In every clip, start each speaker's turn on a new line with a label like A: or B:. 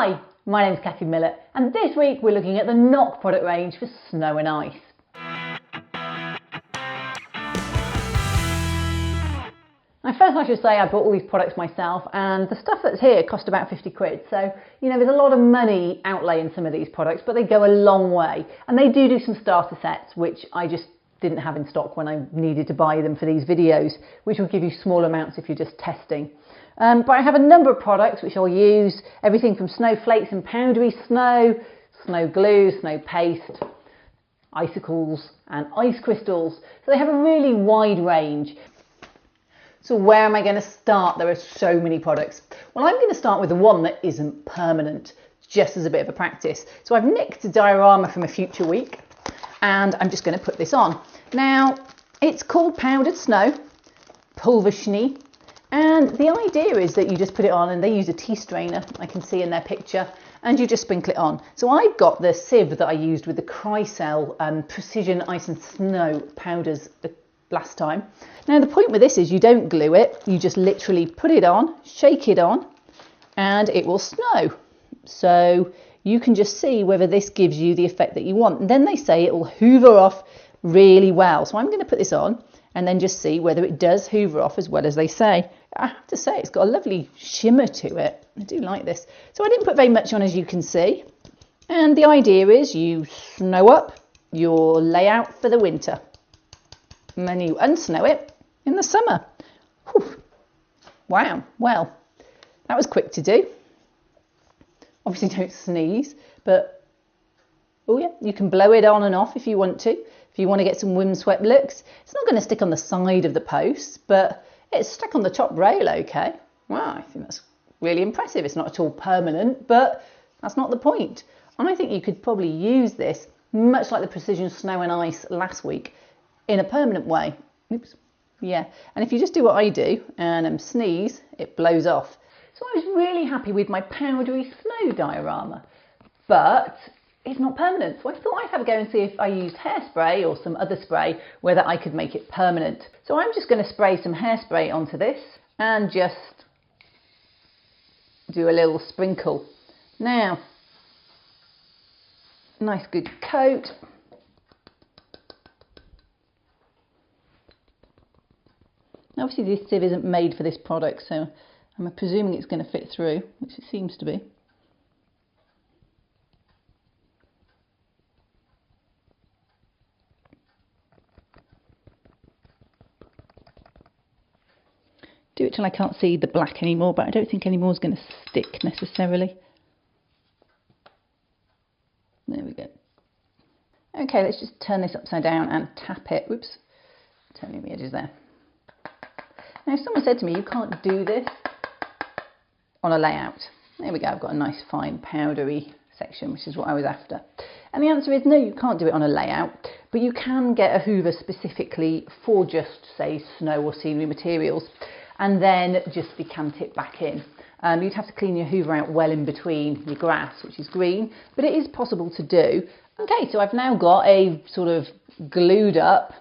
A: Hi, my name's Cathy Millett, and this week we're looking at the Noch product range for snow and ice. Now first I should say I bought all these products myself, and the stuff that's here cost about 50 quid, so there's a lot of money outlay in some of these products, but they go a long way, and they do some starter sets which I just didn't have in stock when I needed to buy them for these videos, which will give you small amounts if you're just testing. But I have a number of products which I'll use, everything from snowflakes and powdery snow, snow glue, snow paste, icicles and ice crystals. So they have a really wide range. So where am I going to start? There are so many products. Well, I'm going to start with the one that isn't permanent, just as a bit of a practice. So I've nicked a diorama from a future week, and I'm just going to put this on. Now, it's called powdered snow, pulverschnee. And the idea is that you just put it on, and they use a tea strainer, I can see in their picture, and you just sprinkle it on. So I've got the sieve that I used with the Chrysel Precision Ice and Snow powders last time. Now the point with this is you don't glue it, you just literally put it on, shake it on, and it will snow. So you can just see whether this gives you the effect that you want. And then they say it will hoover off really well. So I'm going to put this on and then just see whether it does hoover off as well as they say. I have to say it's got a lovely shimmer to it. I do like this. So I didn't put very much on, as you can see. And the idea is you snow up your layout for the winter. And then you unsnow it in the summer. Whew. Wow, well, that was quick to do. Obviously don't sneeze, but oh yeah, you can blow it on and off if you want to. If you want to get some windswept looks. It's not going to stick on the side of the post, but it's stuck on the top rail okay. Wow, I think that's really impressive. It's not at all permanent, but that's not the point. I think you could probably use this, much like the Precision Snow and Ice last week, in a permanent way. Oops. Yeah, and if you just do what I do and sneeze, it blows off. So I was really happy with my powdery snow diorama, but it's not permanent. So I thought I'd have a go and see if I used hairspray or some other spray, whether I could make it permanent. So I'm just going to spray some hairspray onto this and just do a little sprinkle. Now, nice good coat. Obviously this sieve isn't made for this product, so I'm presuming it's going to fit through, which it seems to be. Do it till I can't see the black anymore, but I don't think any more is going to stick necessarily. There we go. Okay, let's just turn this upside down and tap it. Whoops, turning the edges there. Now, someone said to me, you can't do this on a layout. There we go, I've got a nice fine powdery section, which is what I was after. And the answer is no, you can't do it on a layout, but you can get a hoover specifically for just, say, snow or scenery materials, and then just decant it back in. You'd have to clean your hoover out well in between your grass, which is green, but it is possible to do. Okay, so I've now got a sort of glued up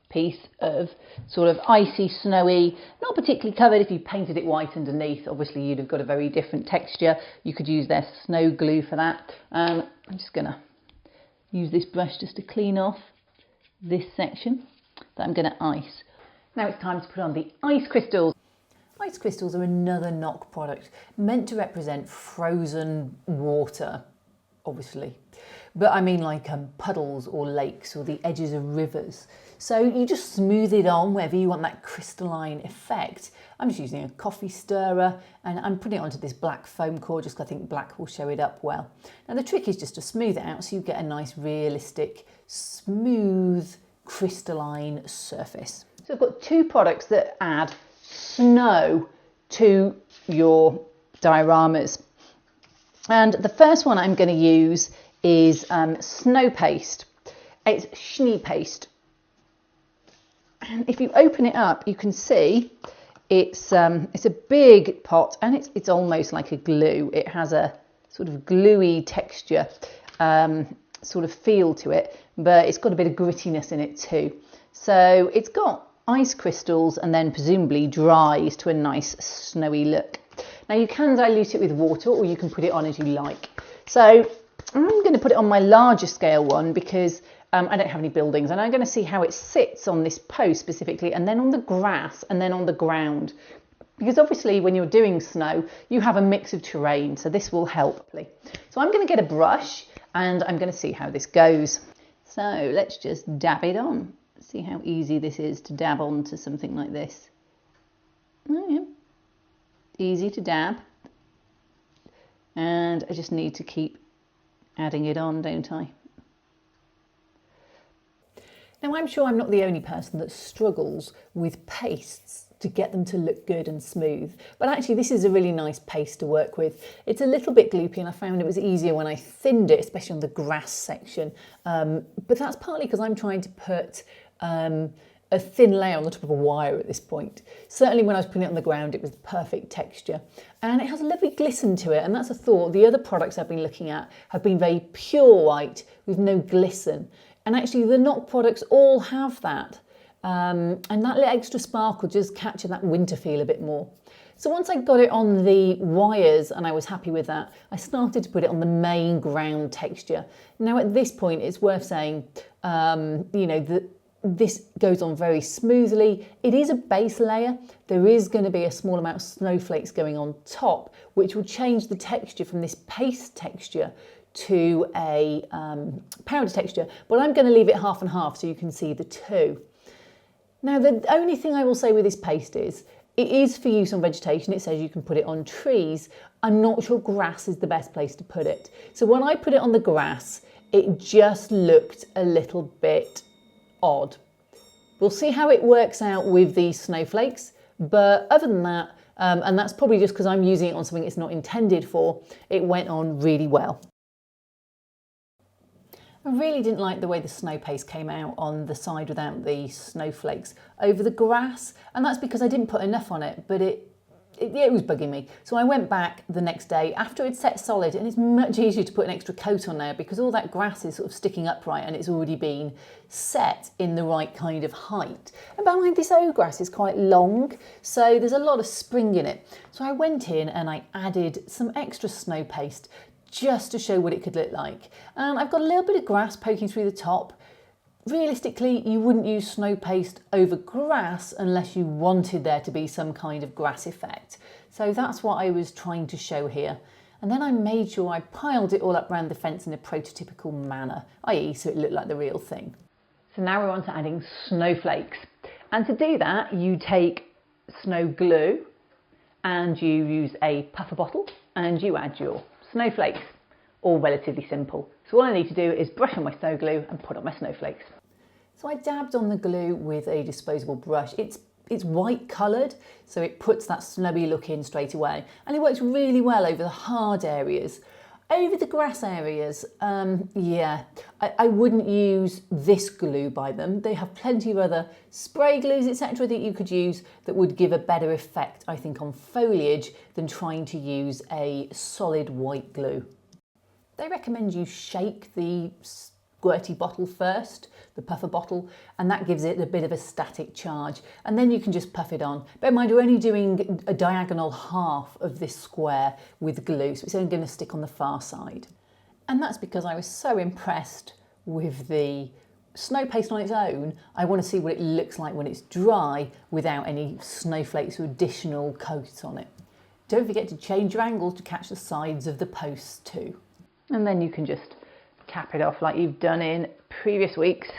A: piece of sort of icy, snowy, not particularly covered. If you painted it white underneath, obviously you'd have got a very different texture. You could use their snow glue for that. I'm just going to use this brush just to clean off this section that I'm going to ice. Now it's time to put on the ice crystals. Ice crystals are another Noch product meant to represent frozen water, obviously. But I mean like puddles or lakes or the edges of rivers. So you just smooth it on wherever you want that crystalline effect. I'm just using a coffee stirrer and I'm putting it onto this black foam core just because I think black will show it up well. Now the trick is just to smooth it out so you get a nice realistic, smooth, crystalline surface. So I've got two products that add snow to your dioramas. And the first one I'm going to use is snow paste. It's schnee paste. And if you open it up, you can see it's a big pot, and it's almost like a glue. It has a sort of gluey texture, sort of feel to it, but it's got a bit of grittiness in it too. So it's got ice crystals and then presumably dries to a nice snowy look. Now you can dilute it with water or you can put it on as you like. So I'm going to put it on my larger scale one because I don't have any buildings, and I'm going to see how it sits on this post specifically, and then on the grass and then on the ground. Because obviously when you're doing snow, you have a mix of terrain, so this will help. So I'm going to get a brush and I'm going to see how this goes. So let's just dab it on. See how easy this is to dab onto something like this. Oh, yeah. Easy to dab. And I just need to keep adding it on, don't I? Now I'm sure I'm not the only person that struggles with pastes to get them to look good and smooth, but actually this is a really nice paste to work with. It's a little bit gloopy and I found it was easier when I thinned it, especially on the grass section, but that's partly because I'm trying to put a thin layer on the top of a wire at this point. Certainly when I was putting it on the ground it was the perfect texture, and it has a lovely glisten to it, and that's a thought. The other products I've been looking at have been very pure white with no glisten, and actually the Noch products all have that. And that little extra sparkle just capture that winter feel a bit more. So once I got it on the wires and I was happy with that, I started to put it on the main ground texture. Now at this point it's worth saying, you know, that this goes on very smoothly. It is a base layer. There is going to be a small amount of snowflakes going on top, which will change the texture from this paste texture to a powder texture, but I'm going to leave it half and half so you can see the two. Now, the only thing I will say with this paste is, it is for use on vegetation. It says you can put it on trees. I'm not sure grass is the best place to put it. So when I put it on the grass, it just looked a little bit odd. We'll see how it works out with these snowflakes, but other than that, and that's probably just because I'm using it on something it's not intended for, it went on really well. I really didn't like the way the snow paste came out on the side without the snowflakes over the grass, and that's because I didn't put enough on it, but it was bugging me. So I went back the next day after it's set solid, and it's much easier to put an extra coat on there because all that grass is sort of sticking upright and it's already been set in the right kind of height. And bear in mind, this oak grass is quite long, so there's a lot of spring in it. So I went in and I added some extra snow paste just to show what it could look like. And I've got a little bit of grass poking through the top. Realistically, you wouldn't use snow paste over grass unless you wanted there to be some kind of grass effect. So that's what I was trying to show here. And then I made sure I piled it all up around the fence in a prototypical manner, i.e. so it looked like the real thing. So now we're on to adding snowflakes. And to do that, you take snow glue and you use a puffer bottle and you add your snowflakes. All relatively simple. So all I need to do is brush on my snow glue and put on my snowflakes. So I dabbed on the glue with a disposable brush. It's white coloured, so it puts that snowy look in straight away, and it works really well over the hard areas. Over the grass areas, yeah, I wouldn't use this glue by them. They have plenty of other spray glues, etc. that you could use that would give a better effect, I think, on foliage than trying to use a solid white glue. They recommend you shake the squirty bottle first, the puffer bottle, and that gives it a bit of a static charge, and then you can just puff it on. Bear in mind, we're only doing a diagonal half of this square with glue, so it's only going to stick on the far side. And that's because I was so impressed with the snow paste on its own. I want to see what it looks like when it's dry without any snowflakes or additional coats on it. Don't forget to change your angle to catch the sides of the posts too. And then you can just cap it off like you've done in previous weeks.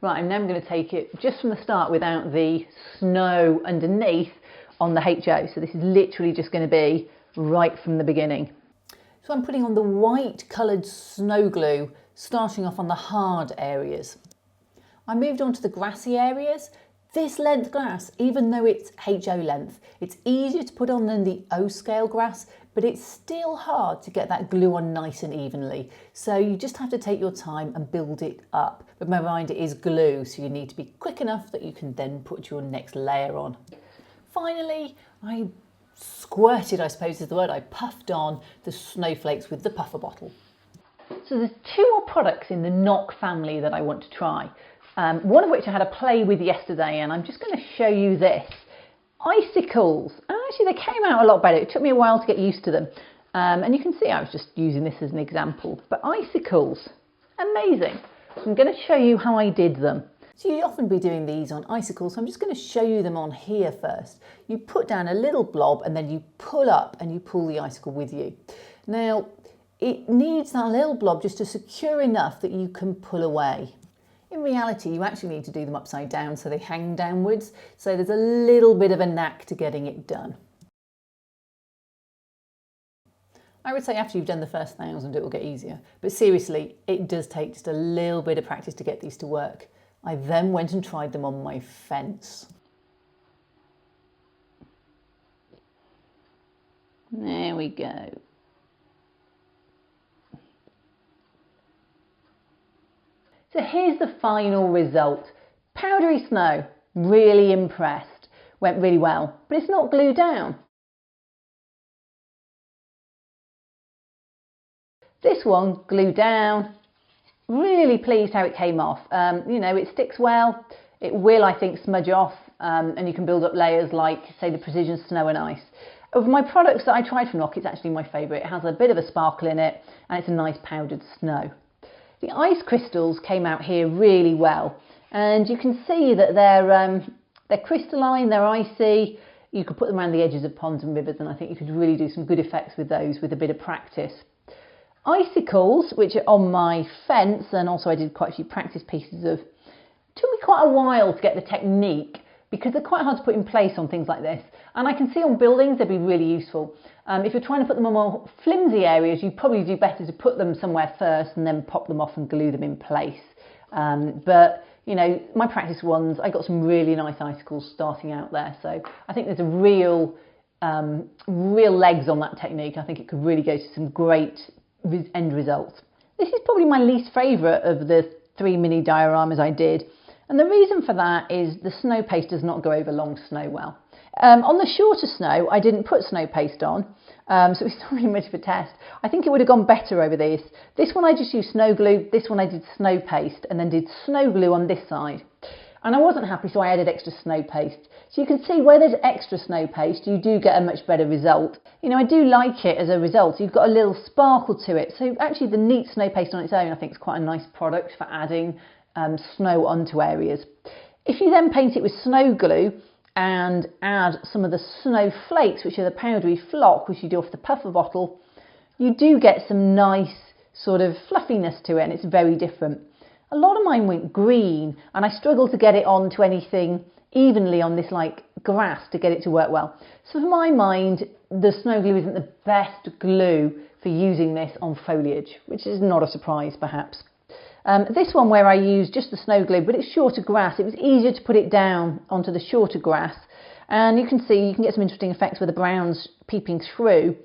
A: Right, and now I'm going to take it just from the start without the snow underneath on the Hecho. So this is literally just going to be right from the beginning. So I'm putting on the white coloured snow glue, starting off on the hard areas. I moved on to the grassy areas. This length grass, even though it's Hecho length, it's easier to put on than the O-scale grass, but it's still hard to get that glue on nice and evenly. So you just have to take your time and build it up. But bear in mind, it is glue, so you need to be quick enough that you can then put your next layer on. Finally, I squirted, I suppose is the word, I puffed on the snowflakes with the puffer bottle. So there's two more products in the Noch family that I want to try. One of which I had a play with yesterday, and I'm just going to show you this. Icicles. I actually they came out a lot better. It took me a while to get used to them. And you can see I was just using this as an example. But icicles, amazing. I'm going to show you how I did them. So you'd often be doing these on icicles, so I'm just going to show you them on here first. You put down a little blob and then you pull up and you pull the icicle with you. Now, it needs that little blob just to secure enough that you can pull away. In reality, you actually need to do them upside down so they hang downwards, so there's a little bit of a knack to getting it done. I would say after you've done the first 1,000 it will get easier, but seriously, it does take just a little bit of practice to get these to work. I then went and tried them on my fence. There we go. So here's the final result. Powdery snow, really impressed. Went really well, but it's not glued down. This one glued down. Really pleased how it came off. You know, it sticks well. It will, I think, smudge off, and you can build up layers like, say, the Precision Snow and Ice. Of my products that I tried from Noch, it's actually my favourite. It has a bit of a sparkle in it, and it's a nice powdered snow. The ice crystals came out here really well, and you can see that they're crystalline, they're icy. You could put them around the edges of ponds and rivers, and I think you could really do some good effects with those with a bit of practice. Icicles, which are on my fence, and also I did quite a few practice pieces of, took me quite a while to get the technique because they're quite hard to put in place on things like this. And I can see on buildings they'd be really useful. If you're trying to put them on more flimsy areas, you probably do better to put them somewhere first and then pop them off and glue them in place. But you know, my practice ones, I got some really nice icicles starting out there. So I think there's a real legs on that technique. I think it could really go to some great end results. This is probably my least favourite of the 3 mini dioramas I did, and the reason for that is the snow paste does not go over long snow well. On the shorter snow I didn't put snow paste on, so it's not really much of a test. I think it would have gone better over this. This one I just used snow glue, this one I did snow paste and then did snow glue on this side. And I wasn't happy, so I added extra snow paste. So you can see where there's extra snow paste, you do get a much better result. You know, I do like it as a result. You've got a little sparkle to it. So actually the neat snow paste on its own, I think is quite a nice product for adding snow onto areas. If you then paint it with snow glue and add some of the snowflakes, which are the powdery flock, which you do off the puffer bottle, you do get some nice sort of fluffiness to it, and it's very different. A lot of mine went green, and I struggled to get it onto anything evenly on this like grass to get it to work well. So for my mind, the snow glue isn't the best glue for using this on foliage, which is not a surprise perhaps. This one where I used just the snow glue, but it's shorter grass, it was easier to put it down onto the shorter grass. And you can see, you can get some interesting effects with the browns peeping through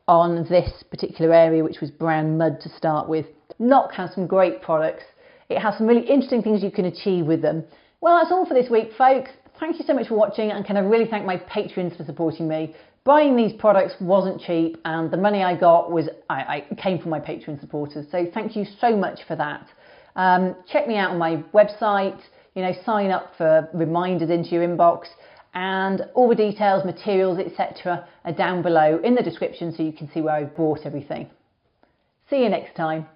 A: on this particular area, which was brown mud to start with. Noch has some great products. It has some really interesting things you can achieve with them. Well, that's all for this week, folks. Thank you so much for watching, and can I really thank my patrons for supporting me. Buying these products wasn't cheap, and the money I got was I came from my Patreon supporters. So thank you so much for that. Check me out on my website. You know, sign up for reminders into your inbox, and all the details, materials, etc. are down below in the description, so you can see where I've bought everything. See you next time.